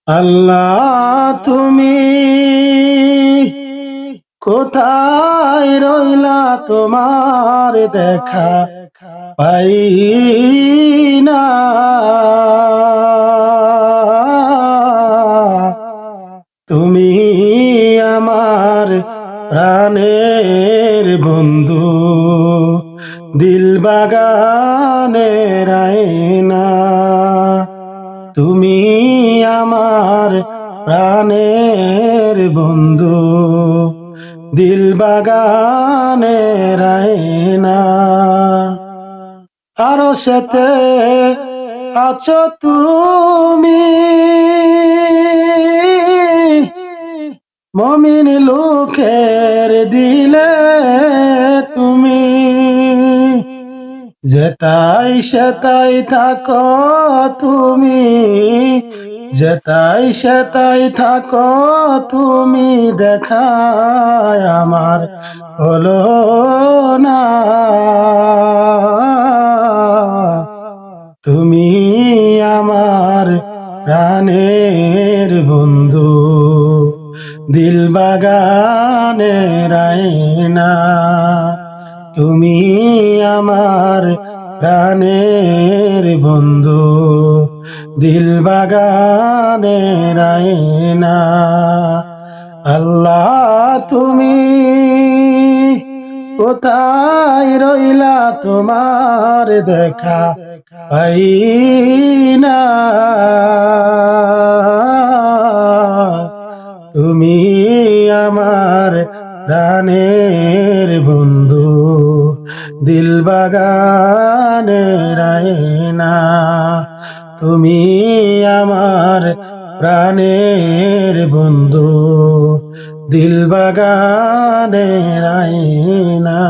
আল্লাহ তুমি কোথায় রইলা, তোমার দেখা পাই না। তুমি আমার প্রাণের বন্ধু, দিল বাগানের আয়না। তুমি আমার প্রাণের বন্ধু, দিল বাগানের আয়না। আরশেতে আছো তুমি, মুমিন লোকের দিলে তুমি। যেতাই সেতাই থাকো তুমি, যেতাই সেতাই থাকো তুমি, দেখায় আমার হলো না। তুমি আমার প্রাণের বন্ধু, দিল বাগানের আয়না। তুমি আমার প্রাণের বন্ধু, দিল বাগানের আয়না। আল্লাহ তুমি কোথায় রইলা, তোমার দেখা পাই না। তুমি আমার প্রাণের বন্ধু, দিল বাগানের আয়না। তুমি আমার প্রাণের বন্ধু, দিল বাগানের আয়না।